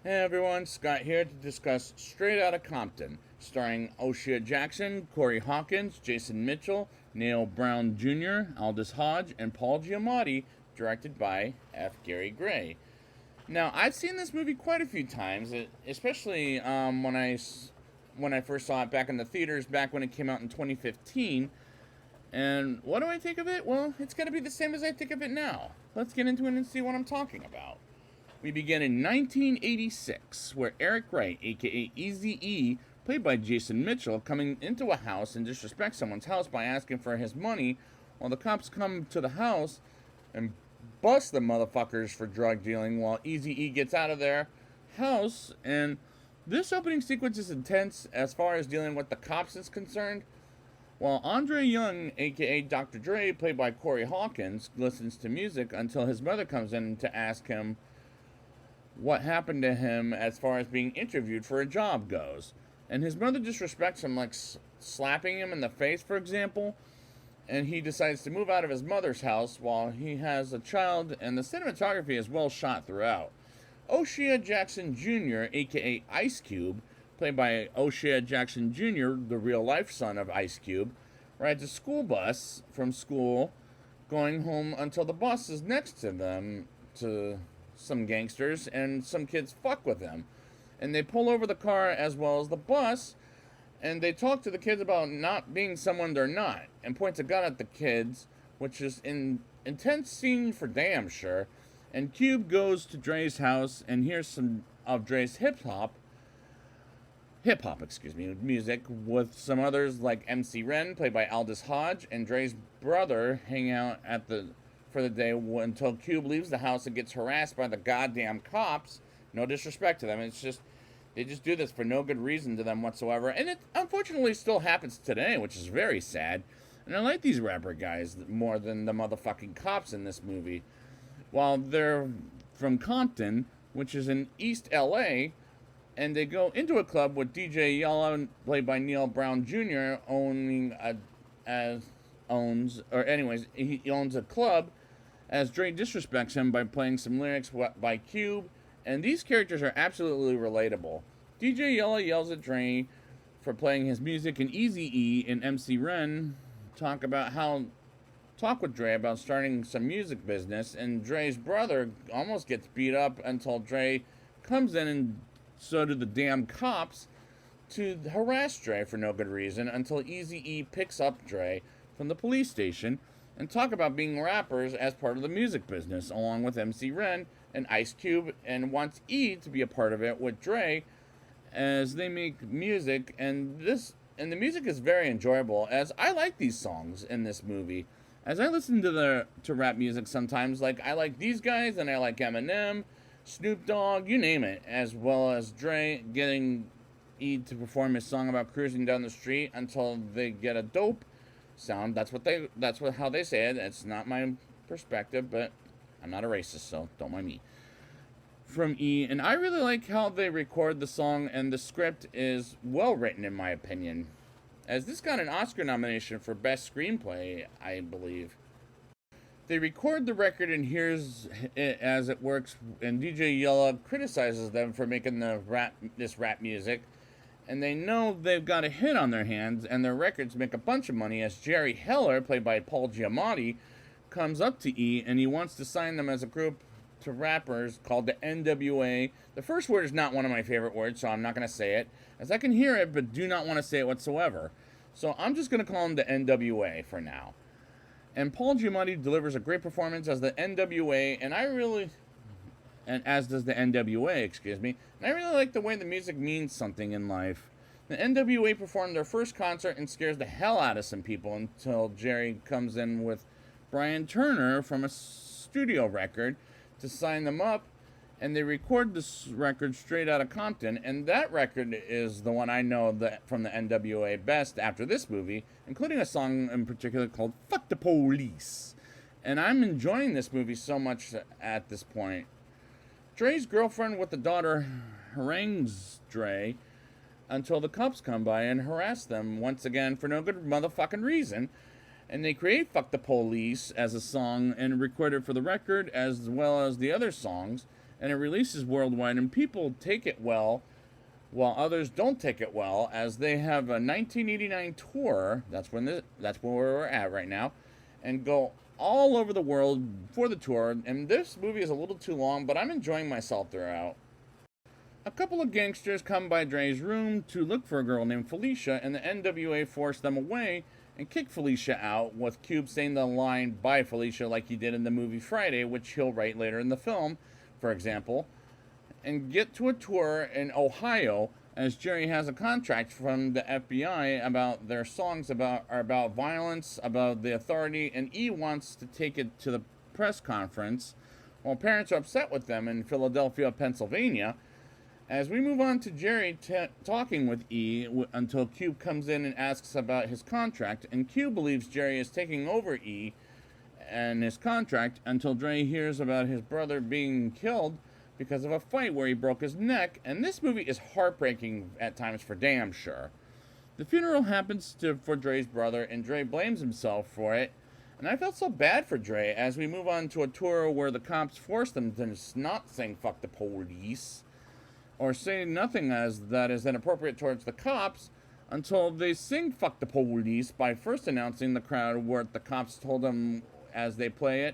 Hey everyone, Scott here to discuss Straight Outta Compton, starring O'Shea Jackson, Corey Hawkins, Jason Mitchell, Neil Brown Jr., Aldous Hodge, and Paul Giamatti, directed by F. Gary Gray. Now, I've seen this movie quite a few times, especially when I first saw it back in the theaters, back when it came out in 2015. And what do I think of it? Well, it's going to be the same as I think of it now. Let's get into it and see what I'm talking about. We begin in 1986, where Eric Wright, aka Eazy-E, played by Jason Mitchell, coming into a house and disrespects someone's house by asking for his money, while the cops come to the house and bust the motherfuckers for drug dealing while Eazy-E gets out of their house. And this opening sequence is intense as far as dealing with the cops is concerned. While Andre Young, aka Dr. Dre, played by Corey Hawkins, listens to music until his mother comes in to ask him what happened to him as far as being interviewed for a job goes. And his mother disrespects him, like slapping him in the face, for example. And he decides to move out of his mother's house while he has a child, and the cinematography is well shot throughout. O'Shea Jackson Jr., aka Ice Cube, played by O'Shea Jackson Jr., the real life son of Ice Cube, rides a school bus from school, going home until the bus is next to them to some gangsters, and some kids fuck with him. And they pull over the car as well as the bus, and they talk to the kids about not being someone they're not, and points a gun at the kids, which is an intense scene for damn sure. And Cube goes to Dre's house and hears some of Dre's music with some others like MC Ren, played by Aldous Hodge, and Dre's brother hang out for the day until Cube leaves the house and gets harassed by the goddamn cops. No disrespect to them. It's just, they just do this for no good reason to them whatsoever. And it unfortunately still happens today, which is very sad. And I like these rapper guys more than the motherfucking cops in this movie. While they're from Compton, which is in East LA, and they go into a club with DJ Yella, played by Neil Brown Jr., he owns a club, as Dre disrespects him by playing some lyrics by Cube, and these characters are absolutely relatable. DJ Yella yells at Dre for playing his music, and Eazy-E and MC Ren talk with Dre about starting some music business, and Dre's brother almost gets beat up until Dre comes in, and so do the damn cops, to harass Dre for no good reason, until Eazy-E picks up Dre from the police station and talk about being rappers as part of the music business, along with MC Ren and Ice Cube, and wants E to be a part of it with Dre as they make music. And the music is very enjoyable, as I like these songs in this movie. As I listen to rap music sometimes, like I like these guys and I like Eminem, Snoop Dogg, you name it, as well as Dre getting E to perform his song about cruising down the street until they get a dope sound. That's how they say it. It's not my perspective, but I'm not a racist, so don't mind me. From E, and I really like how they record the song, and the script is well written in my opinion, as this got an Oscar nomination for Best Screenplay, I believe. They record the record and hears it as it works, and DJ Yella criticizes them for making this rap music, and they know they've got a hit on their hands, and their records make a bunch of money, as Jerry Heller, played by Paul Giamatti, comes up to E, and he wants to sign them as a group to rappers called the NWA. The first word is not one of my favorite words, so I'm not going to say it, as I can hear it, but do not want to say it whatsoever. So I'm just going to call them the NWA for now. And Paul Giamatti delivers a great performance as the NWA, and as does the NWA, excuse me. And I really like the way the music means something in life. The NWA performed their first concert and scares the hell out of some people until Jerry comes in with Brian Turner from a studio record to sign them up, and they record this record Straight Outta Compton, and that record is the one I know from the NWA best after this movie, including a song in particular called Fuck the Police. And I'm enjoying this movie so much at this point. Dre's girlfriend with the daughter harangues Dre until the cops come by and harass them once again for no good motherfucking reason. And they create Fuck the Police as a song and record it for the record as well as the other songs. and it releases worldwide, and people take it well, while others don't take it well, as they have a 1989 tour. That's where we're at right now, and go all over the world for the tour. And this movie is a little too long, but I'm enjoying myself throughout. A couple of gangsters come by Dre's room to look for a girl named Felicia, and the NWA force them away and kick Felicia out, with Cube saying the line, "Bye, Felicia," like he did in the movie Friday, which he'll write later in the film, for example, and get to a tour in Ohio, as Jerry has a contract from the FBI about their songs are about violence, about the authority, and E wants to take it to the press conference, while parents are upset with them in Philadelphia, Pennsylvania. As we move on to Jerry talking with E until Cube comes in and asks about his contract, and Cube believes Jerry is taking over E and his contract until Dre hears about his brother being killed because of a fight where he broke his neck, and this movie is heartbreaking at times for damn sure. The funeral happens for Dre's brother, and Dre blames himself for it, and I felt so bad for Dre as we move on to a tour where the cops force them to not sing "fuck the police" or say nothing as that is inappropriate towards the cops, until they sing "fuck the police" by first announcing the crowd what the cops told them as they play it.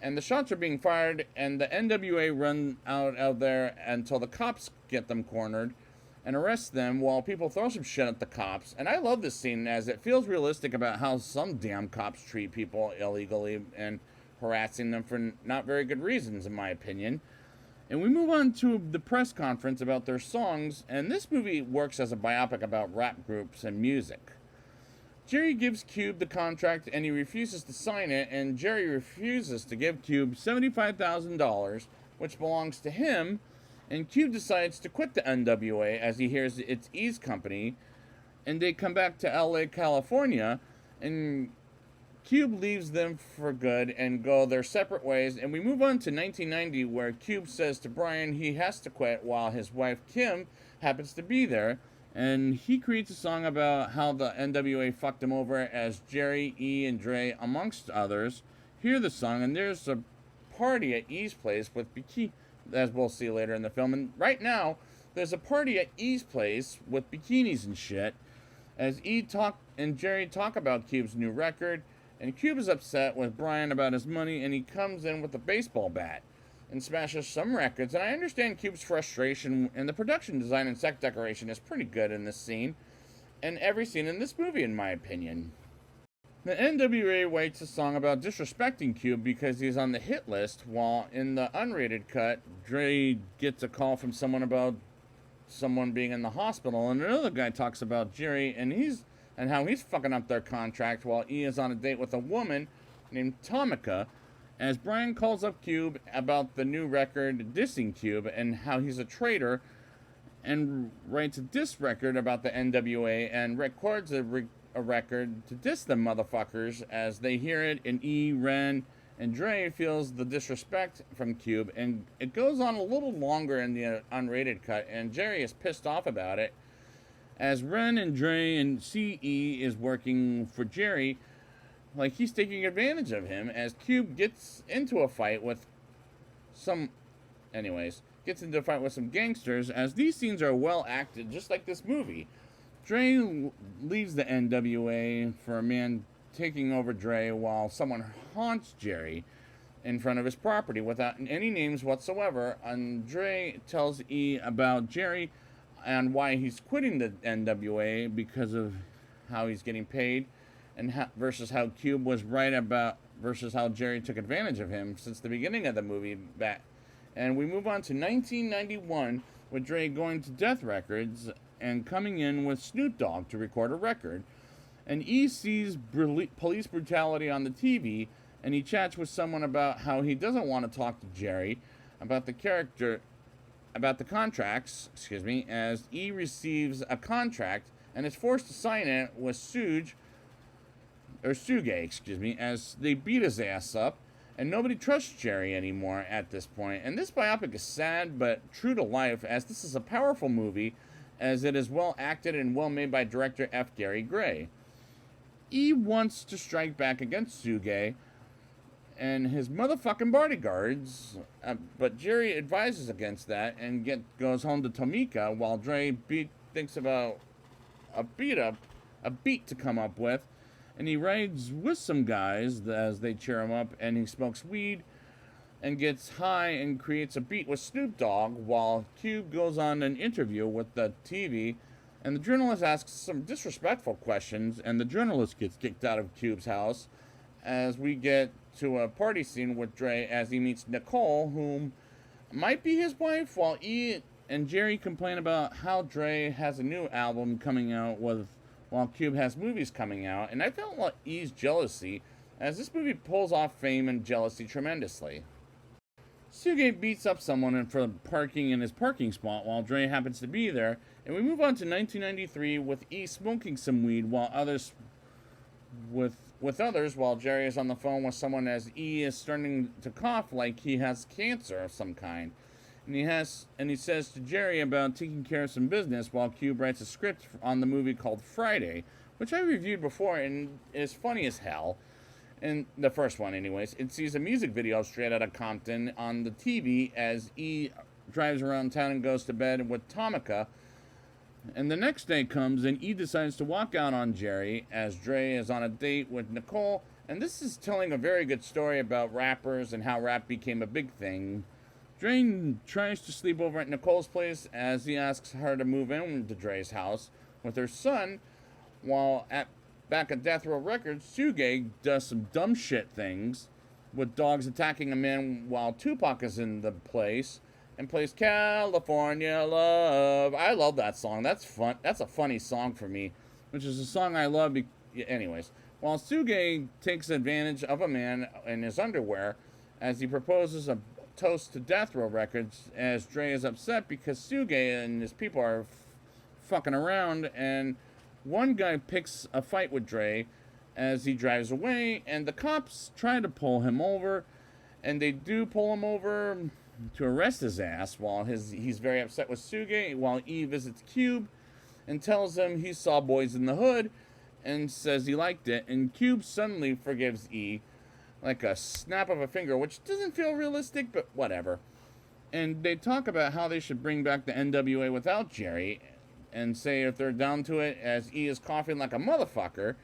And the shots are being fired, and the NWA run out of there until the cops get them cornered and arrest them, while people throw some shit at the cops. And I love this scene as it feels realistic about how some damn cops treat people illegally and harassing them for not very good reasons, in my opinion. And we move on to the press conference about their songs, and this movie works as a biopic about rap groups and music. Jerry gives Cube the contract, and he refuses to sign it, and Jerry refuses to give Cube $75,000, which belongs to him, and Cube decides to quit the NWA as he hears it's E's company, and they come back to LA, California, and Cube leaves them for good and go their separate ways, and we move on to 1990, where Cube says to Brian he has to quit while his wife Kim happens to be there, and he creates a song about how the NWA fucked him over as Jerry, E, and Dre, amongst others, hear the song, and there's a party at E's place with bikini, as we'll see later in the film, and right now, there's a party at E's place with bikinis and shit, as E and Jerry talk about Cube's new record, and Cube is upset with Brian about his money, and he comes in with a baseball bat and smashes some records. And I understand Cube's frustration, and the production design and set decoration is pretty good in this scene, and every scene in this movie, in my opinion. The NWA writes a song about disrespecting Cube because he's on the hit list, while in the unrated cut, Dre gets a call from someone about someone being in the hospital, and another guy talks about Jerry and how he's fucking up their contract, while E is on a date with a woman named Tomika, as Brian calls up Cube about the new record dissing Cube and how he's a traitor, and writes a diss record about the NWA and records a record to diss them motherfuckers as they hear it, and E, Ren, and Dre feels the disrespect from Cube, and it goes on a little longer in the unrated cut, and Jerry is pissed off about it, as Ren and Dre and CE is working for Jerry like he's taking advantage of him, as Cube gets into a fight with some gangsters, as these scenes are well acted, just like this movie. Dre leaves the NWA for a man taking over Dre, while someone haunts Jerry in front of his property without any names whatsoever, and Dre tells E about Jerry and why he's quitting the NWA because of how he's getting paid, and versus how Cube was right about versus how Jerry took advantage of him since the beginning of the movie back. And we move on to 1991 with Dre going to Death Records and coming in with Snoop Dogg to record a record. And E sees police brutality on the TV, and he chats with someone about how he doesn't want to talk to Jerry about the contracts, as E receives a contract and is forced to sign it with Suge, as they beat his ass up, and nobody trusts Jerry anymore at this point. And this biopic is sad but true to life, as this is a powerful movie, as it is well acted and well made by director F. Gary Gray. E wants to strike back against Suge, and his motherfucking bodyguards. But Jerry advises against that and goes home to Tomika while Dre thinks about a beat to come up with, and he rides with some guys as they cheer him up, and he smokes weed and gets high and creates a beat with Snoop Dogg while Cube goes on an interview with the TV, and the journalist asks some disrespectful questions, and the journalist gets kicked out of Cube's house as we get to a party scene with Dre as he meets Nicole, whom might be his wife, while E and Jerry complain about how Dre has a new album coming out while Cube has movies coming out, and I felt like E's jealousy as this movie pulls off fame and jealousy tremendously. Suge beats up someone for parking in his parking spot while Dre happens to be there, and we move on to 1993 with E smoking some weed while others while Jerry is on the phone with someone as E is starting to cough like he has cancer of some kind. And he says to Jerry about taking care of some business while Cube writes a script on the movie called Friday, which I reviewed before and is funny as hell. And the first one anyways. It sees a music video straight out of Compton on the TV as E drives around town and goes to bed with Tomika. And the next day comes and E decides to walk out on Jerry as Dre is on a date with Nicole. And this is telling a very good story about rappers and how rap became a big thing. Dre tries to sleep over at Nicole's place as he asks her to move in to Dre's house with her son, while back at Death Row Records, Suge does some dumb shit things, with dogs attacking a man while Tupac is in the place, and plays California Love. I love that song. That's fun. That's a funny song for me, which is a song I love. Anyways, while Suge takes advantage of a man in his underwear as he proposes a toast to Death Row Records, as Dre is upset because Suge and his people are fucking around, and one guy picks a fight with Dre as he drives away, and the cops try to pull him over, and they do pull him over to arrest his ass while he's very upset with Suge, while E visits Cube and tells him he saw Boys in the Hood and says he liked it, and Cube suddenly forgives E like a snap of a finger, which doesn't feel realistic, but whatever. And they talk about how they should bring back the NWA without Jerry, and say if they're down to it, as E is coughing like a motherfucker.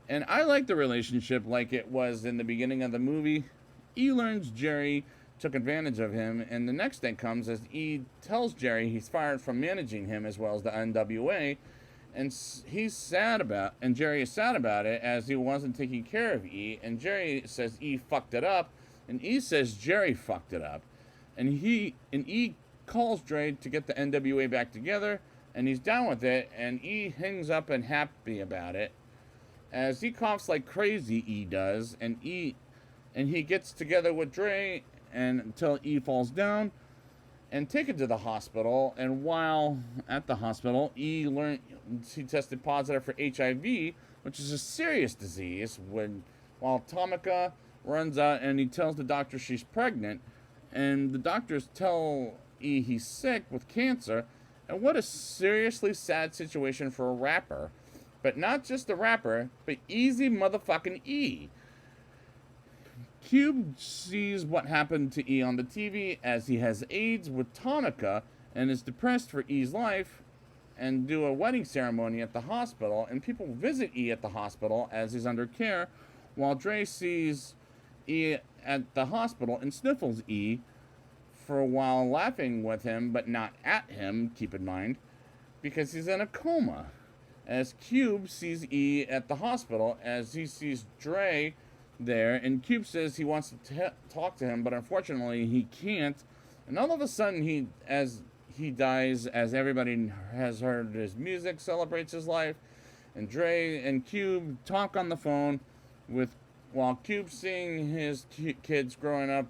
And I like the relationship like it was in the beginning of the movie. E learns Jerry took advantage of him, and the next day comes as E tells Jerry he's fired from managing him as well as the NWA, and Jerry is sad about it as he wasn't taking care of E, and Jerry says E fucked it up, and E says Jerry fucked it up, and E calls Dre to get the NWA back together, and he's down with it, and E hangs up and happy about it as he coughs like crazy. E does, and he gets together with Dre until E falls down and taken to the hospital. And while at the hospital, E learned he tested positive for HIV, which is a serious disease. While Tomika runs out and he tells the doctor she's pregnant, and the doctors tell E he's sick with cancer. And what a seriously sad situation for a rapper. But not just a rapper, but easy motherfucking E. Cube sees what happened to E on the TV as he has AIDS with Tomika and is depressed for E's life, and do a wedding ceremony at the hospital, and people visit E at the hospital as he's under care, while Dre sees E at the hospital and sniffles E for a while, laughing with him but not at him, keep in mind, because he's in a coma. As Cube sees E at the hospital as he sees Dre there, and Cube says he wants to talk to him, but unfortunately he can't, and all of a sudden he dies as everybody has heard his music, celebrates his life, and Dre and Cube talk on the phone while Cube seeing his kids growing up,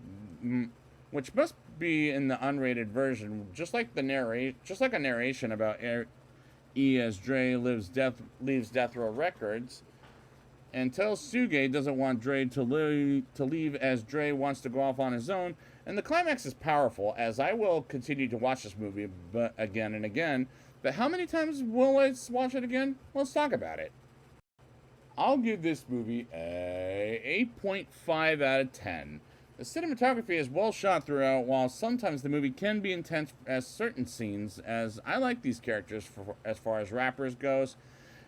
which must be in the unrated version, just like a narration about E as Dre leaves Death Row Records, and tells Suge doesn't want Dre to leave as Dre wants to go off on his own. And the climax is powerful, as I will continue to watch this movie again and again. But how many times will I watch it again? Let's talk about it. I'll give this movie a 8.5 out of 10. The cinematography is well shot throughout, while sometimes the movie can be intense as certain scenes, as I like these characters as far as rappers goes,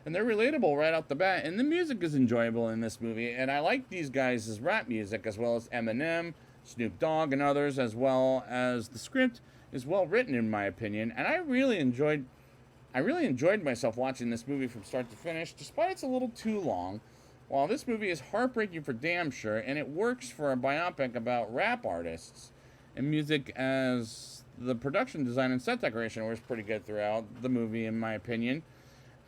and they're relatable right out the bat, and the music is enjoyable in this movie, and I like these guys' rap music, as well as Eminem, Snoop Dogg, and others, as well as the script is well written in my opinion, and I really enjoyed myself watching this movie from start to finish, despite it's a little too long. While this movie is heartbreaking for damn sure, and it works for a biopic about rap artists and music, as the production design and set decoration was pretty good throughout the movie, in my opinion.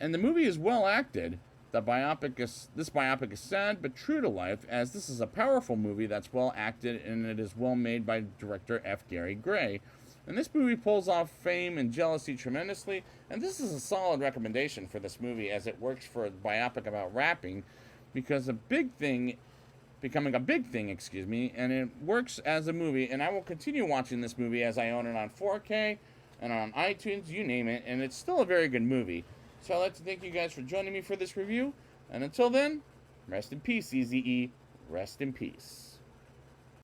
And the movie is well acted. This biopic is sad but true to life, as this is a powerful movie that's well acted, and it is well made by director F. Gary Gray. And this movie pulls off fame and jealousy tremendously, and this is a solid recommendation for this movie, as it works for a biopic about rapping, because becoming a big thing, and it works as a movie, and I will continue watching this movie as I own it on 4K and on iTunes, you name it, and it's still a very good movie. So I'd like to thank you guys for joining me for this review, and until then, rest in peace, Eazy-E, rest in peace.